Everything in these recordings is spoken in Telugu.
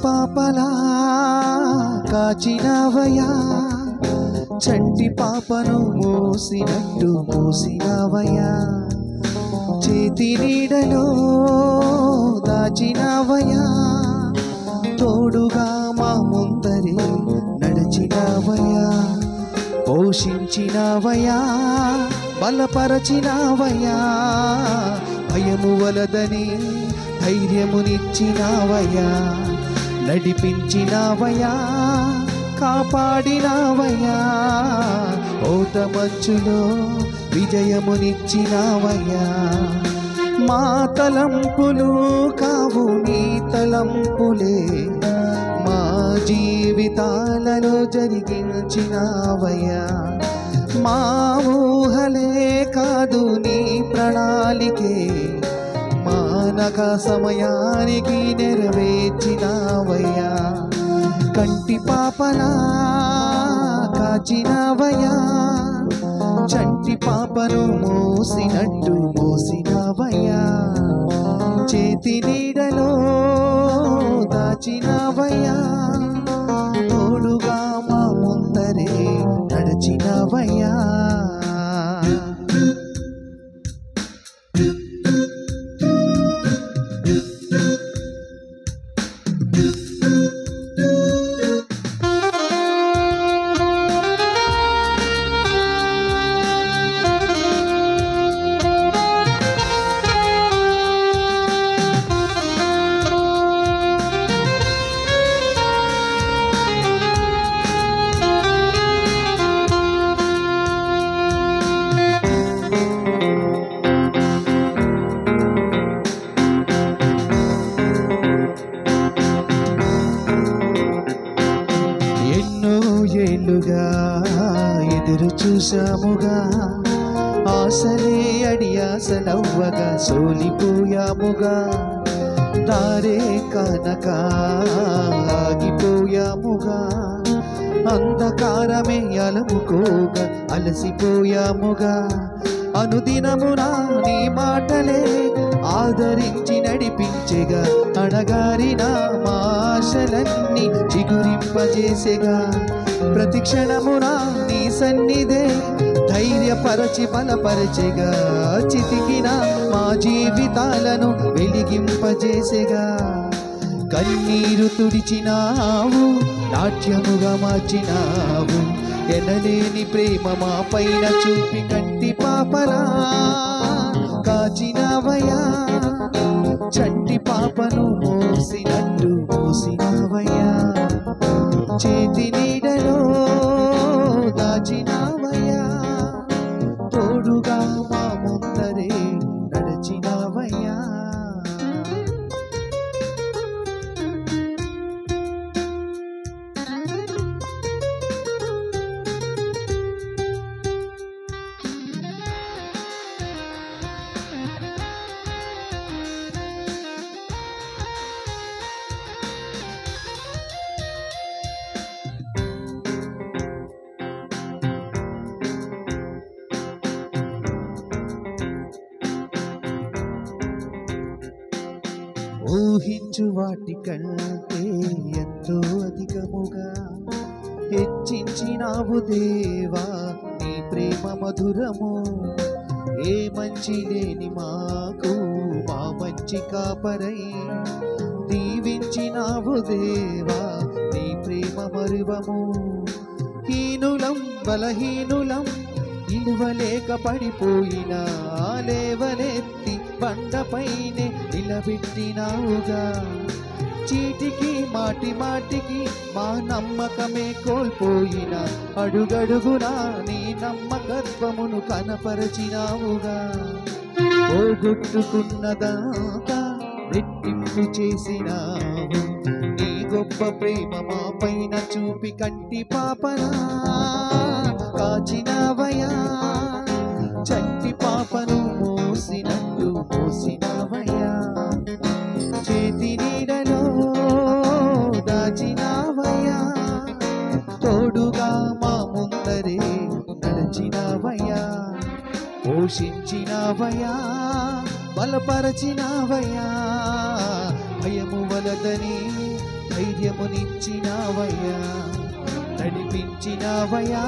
పాపలా కాచినవయ్యా, చంటి పాపను మోసినట్టు మోసినవయ్యా, చేతి నీడలో దాచినవయ్యా, తోడుగా మా ముందరే నడిచినవయ్యా, పోషించినవయ్యా, బలపరచినవయ్యా, భయము వలదని ధైర్యమునిచ్చినవయ్యా, నడిపించినవయ్యా, కాపాడినవయ్యా, ఓట మంచులో విజయమునిచ్చినవయ్యా. మా తలంపులు కావు నీ తలంపులే, మా జీవితాలలో జరిగించినవయ్యా, మా ఊహలే కాదు నీ ప్రణాళికే, మానక సమయానికి నెరవేర్చినవయ్యా, కంటి పాపలా కాచినవయ్యా, చంటి పాపను మోసినట్టు మోసినవయ్యా, చేతి నీడలో దాచినవయ్యా, తోడుగా మా ముందరే నడిచినవయ్యా. ఏళ్ళుగా ఎదురు చూసాముగా, ఆశలే అడియాసలవ్వగా సోలిపోయాముగా, దారే కానక ఆగిపోయాముగా, అంధకారమే అలముకోగా అలసిపోయాముగా, అనుదినమునా నీ మాటలే ఆదరించి నడిపించెగా, అడగారిన మా ఆశలన్నీ చిగురింపజేసెగా, ప్రతి క్షణమునా నీ సన్నిధే ధైర్యపరచి బలపరచెగా, చితికిన మా జీవితాలను వెలిగింపజేసెగా, కన్నీరు తుడిచినావు, నాట్యముగా మార్చినావు, ఎనలేని ప్రేమ మా పైన చూపి కంటి పాపలా కాచినవయ్యా, చంటి పాపను మోసినట్టు మోసినవయ్యా, చేతి నీడలో దాచినవయ్యా, తోడుగా మా ముందరే నడిచినవయ్యా. ఊహించు వాటి కంటే ఎంతో అధికముగా హెచ్చించినావు దేవా నీ ప్రేమ మధురము, ఏ మంచి లేని మాకు మా మంచి కాపరై దీవించినావు దేవా నీ ప్రేమ మరువము, హీనులం బలహీనులం నిలువలేక పడిపోయినా లేవలెత్తి బండపైనే నిలబెట్టినావుగా, చీటికి మాటి మాటికి మా నమ్మకమే కోల్పోయిన అడుగడుగునా నీ నమ్మకత్వమును కనపరచినావుగా, పోగొట్టుకున్నదంతా రెట్టింపు చేసినావు, నీ గొప్ప ప్రేమ మా పైన చూపి కంటి పాపలా కాచినవయ్యా, చంటి పాపను మోసినట్టు మోసినవయ్యా, చేతి నీడలో దాచినవయ్యా, తోడుగా మా ముందరే నడిచినవయ్యా, పోషించినవయ్యా, బలపరచినవయ్యా, భయము వలదని ధైర్యమునిచ్చినావయ్యా, నడిపించినావయ్యా,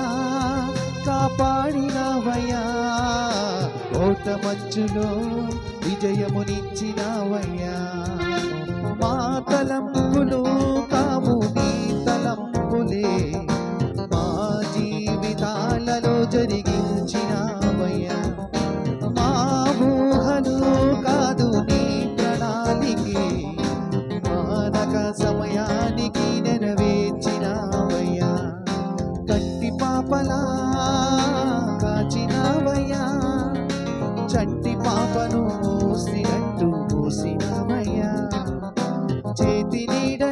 కాపాడినావయ్యా, ఓట మధ్యలో విజయమునిచ్చినావయ్యా. మా తలంపులు కావు నీ తలంపులే, మా జీవితాలలో జరిగించినావయ్యా. మా ఊహలు కాదు నీ ప్రణాళికే, మానక సమయానికి నెరవేర్చినావయ్యా. కంటి పాపలా కాచినావయ్యా, చంటి పాపను మోసినట్టు మోసినావయ్యా. చేతి నీడ